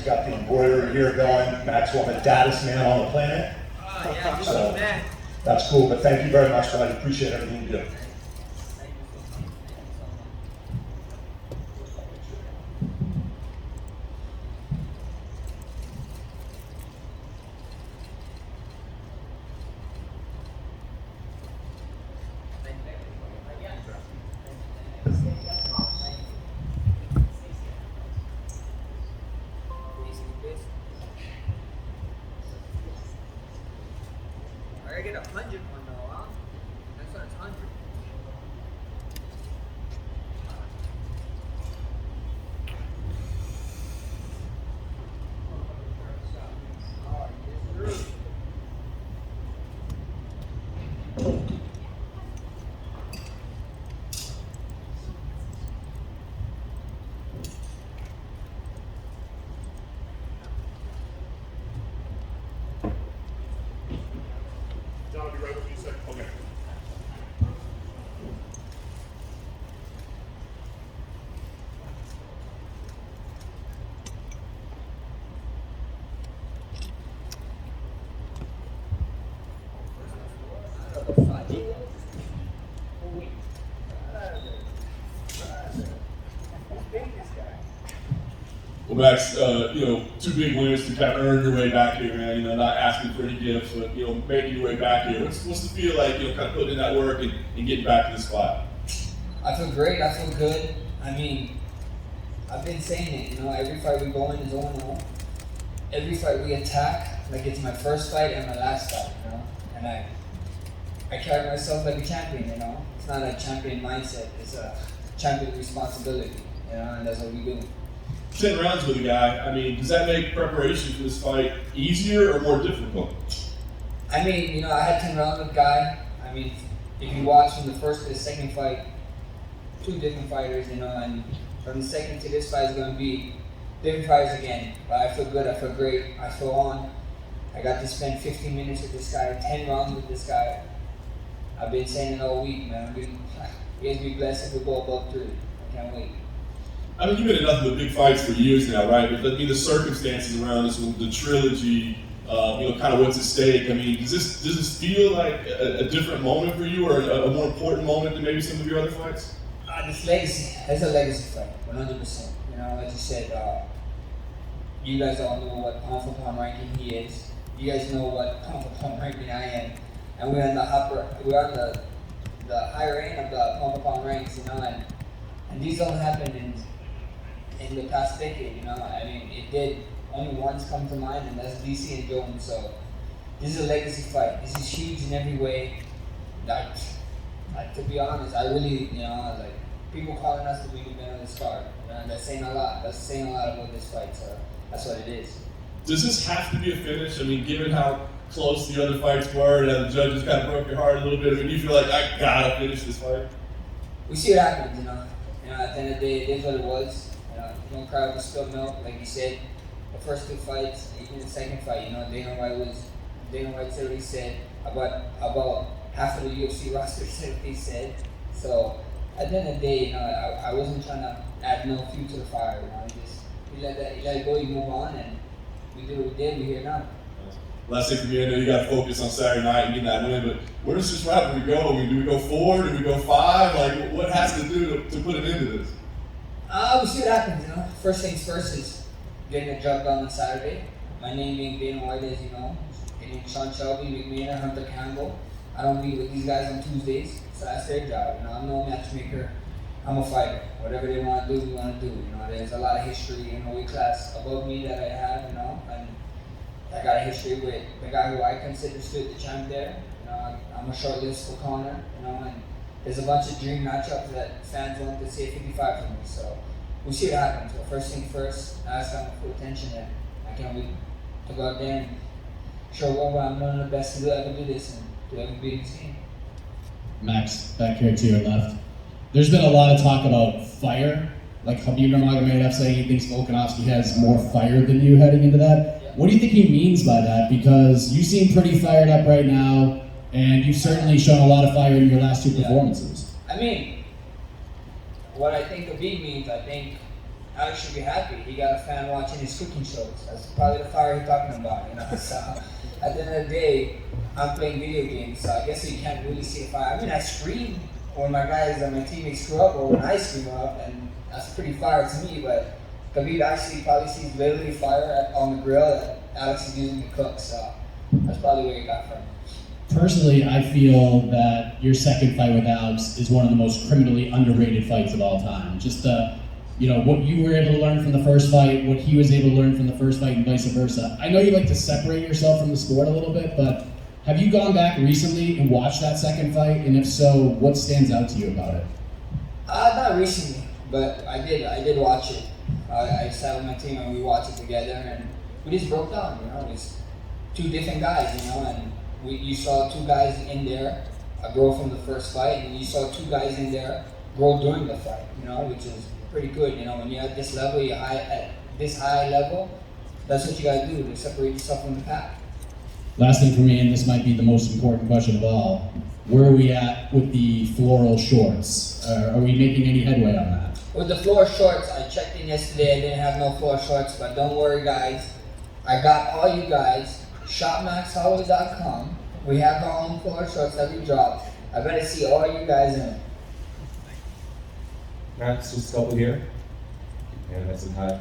He's got the embroidery here going. Max, one of the daddest man on the planet. Yeah, So man. that's cool, but thank you very much, man. I appreciate everything you do. I get 100 one though, huh? That's what it's 100. John, I'll be right with you in a second. Okay. Well, Max, two big wins to kind of earn your way back here, man. Not asking for any gifts, but making your way back here. What's the feel like? Kind of putting in that work and getting back to the spot. I feel great. I feel good. I mean, I've been saying it. Every fight we go in is 0-0. Every fight we attack, like it's my first fight and my last fight. And I carry myself like a champion. It's not a champion mindset. It's a champion responsibility. And that's what we do. 10 rounds with a guy, does that make preparation for this fight easier or more difficult? I had 10 rounds with Guy. If you watch from the first to the second fight, two different fighters, and from the second to this fight is going to be different fighters again. But I feel good, I feel great, I feel on. I got to spend 15 minutes with this guy, 10 rounds with this guy. I've been saying it all week, man. You guys be blessed if we go above 3. I can't wait. You've been in nothing but big fights for years now, right? But the circumstances around this one, the trilogy, kind of what's at stake. Does this feel like a different moment for you, or a more important moment than maybe some of your other fights? This legacy, it's a legacy fight, 100%. Like you said, you guys all know what pound for pound ranking he is. You guys know what pound for pound ranking I am, and we're on the higher end of the pound for pound ranks, and these don't happen in the past decade, it did only once come to mind, and that's DC and Jones. So this is a legacy fight. This is huge in every way. To be honest, I really, people calling us the main event of this card. That's saying a lot. That's saying a lot about this fight. So that's what it is. Does this have to be a finish? Given how close the other fights were, and the judges kind of broke your heart a little bit, do you feel like I gotta finish this fight? We see what happens, At the end of the day, it is what it was. Don't cry over spilled milk, like you said. The first 2 fights, even the second fight, Dana White said what he said. About half of the UFC roster said what they said. So at the end of the day, I wasn't trying to add no fuel to the fire. You let it go, you move on, and we did what we did. We're here now. Last thing for me, I know you got to focus on Saturday night and getting that win, but where does this rivalry go? Do we go 4? Do we go 5? What has to do to put an end to this? We see what happens, First things first is getting the job done on Saturday. My name being Dana White, as you know. Getting Sean Shelby, McMahon, Hunter Campbell. I don't meet with these guys on Tuesdays, so that's their job. I'm no matchmaker. I'm a fighter. Whatever they want to do, we want to do. There's a lot of history in the weight class above me that I have, and I got a history with the guy who I consider stood the champ there. I'm a short list for corner, and there's a bunch of dream matchups that fans want to see 55 for me. So we'll see what happens. But first thing first, I ask them for attention, and I can't wait to go out there and show what I'm one of the best to ever do this and to ever be in this game. Max, back here to your left. There's been a lot of talk about fire, like Khabib Nurmagomedov saying he thinks Volkanovski has more fire than you heading into that. Yeah. What do you think he means by that? Because you seem pretty fired up right now, and you've certainly shown a lot of fire in your last 2 performances. What I think Khabib means, I think Alex should be happy. He got a fan watching his cooking shows. That's probably the fire he's talking about, you know. So at the end of the day, I'm playing video games, so I guess you can't really see the fire. I mean, I scream when my guys and my teammates screw up, or when I screw up, and that's pretty fire to me. But Khabib actually probably sees literally fire on the grill that Alex is using to cook. So that's probably where he got from. Personally, I feel that your second fight with Alex is one of the most criminally underrated fights of all time. Just what you were able to learn from the first fight, what he was able to learn from the first fight, and vice versa. I know you like to separate yourself from the sport a little bit, but have you gone back recently and watched that second fight? And if so, what stands out to you about it? Not recently, but I did watch it. I sat with my team and we watched it together, and we just broke down. You know, it's two different guys. You know, and you saw two guys in there grow from the first fight, and you saw two guys in there grow during the fight. You know, which is pretty good. You know, when you're at this level, at this high level, that's what you gotta do to separate yourself from the pack. Last thing for me, and this might be the most important question of all, where are we at with the floral shorts? Are we making any headway on that? With the floor shorts, I checked in yesterday. I didn't have no floor shorts, but don't worry, guys. I got all you guys. ShopMaxHolloway.com. We have our own floor shorts that we drop. I better see all you guys in it. Max, just a couple here. And that's some high.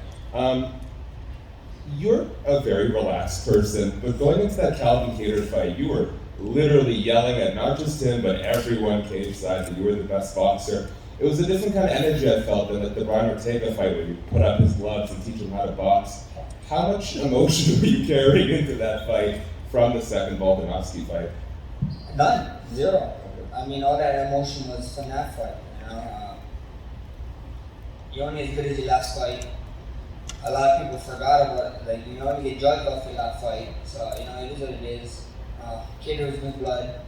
You're a very relaxed person, but going into that Calvin Kattar fight, you were literally yelling at not just him, but everyone cage side that you were the best boxer. It was a different kind of energy I felt than like the Brian Ortega fight where you put up his gloves and teach him how to box. How much emotion were you carrying into that fight from the second Volkanovski fight? None. Zero. I mean, all that emotion was from that fight. You know, you're only as good as your last fight. A lot of people forgot about it. Like, you only get judged off your last fight. So, you know, it is what it is. Kid was new blood.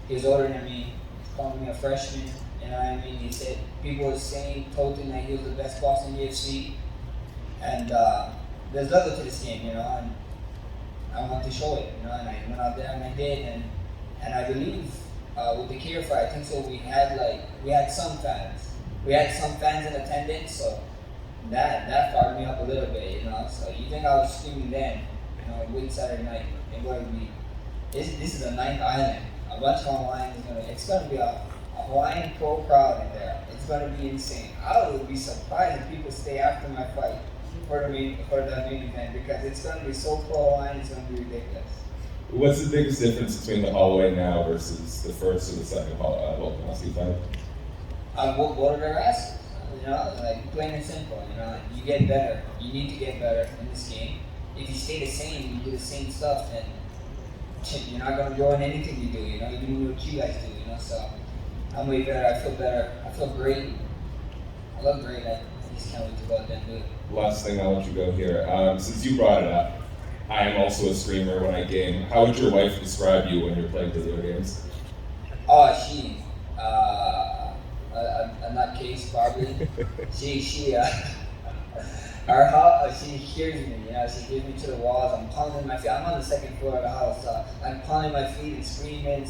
He was older than me. He's calling me a freshman. You know what I mean? He said, people were saying, told him that he was the best boxer in the UFC. And there's level to this game, you know, and I wanted to show it, you know, and I went out there and I did. And I believe with the Kattar fight, I think so we had some fans. We had some fans in attendance, so that fired me up a little bit, you know. So you think I was screaming then, you know, wait Saturday night, and what we this is the ninth island. A bunch of Hawaiians it's gonna be a Hawaiian pro crowd in there. It's gonna be insane. I would be surprised if people stay after my fight for the main event because it's gonna be so pro Hawaiian, it's gonna be ridiculous. What's the biggest difference between the Holloway now versus the first or the second Volkanovski fight? What are their asses? You know, like plain and simple. You know, you get better. You need to get better in this game. If you stay the same, you do the same stuff, then you're not gonna grow in anything you do. You know, you do what you guys do. You know, so I'm way better. I feel better. I feel great. I look great. I just can't wait to go out there and do it. Last thing, I'll let you go here. Since you brought it up, I am also a streamer when I game. How would your wife describe you when you're playing video games? Oh, she, a nutcase probably. she hears me, you know, she gives me to the walls. I'm pounding my feet. I'm on the second floor of the house. I'm pounding my feet and screaming.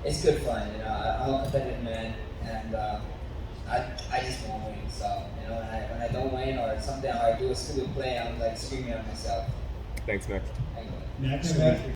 It's good fun, you know. I'm a competitive man, and I just want to win. So, you know, when I don't win or something, or I do a stupid play, I'm like screaming at myself. Thanks, Max. Anyway. Next.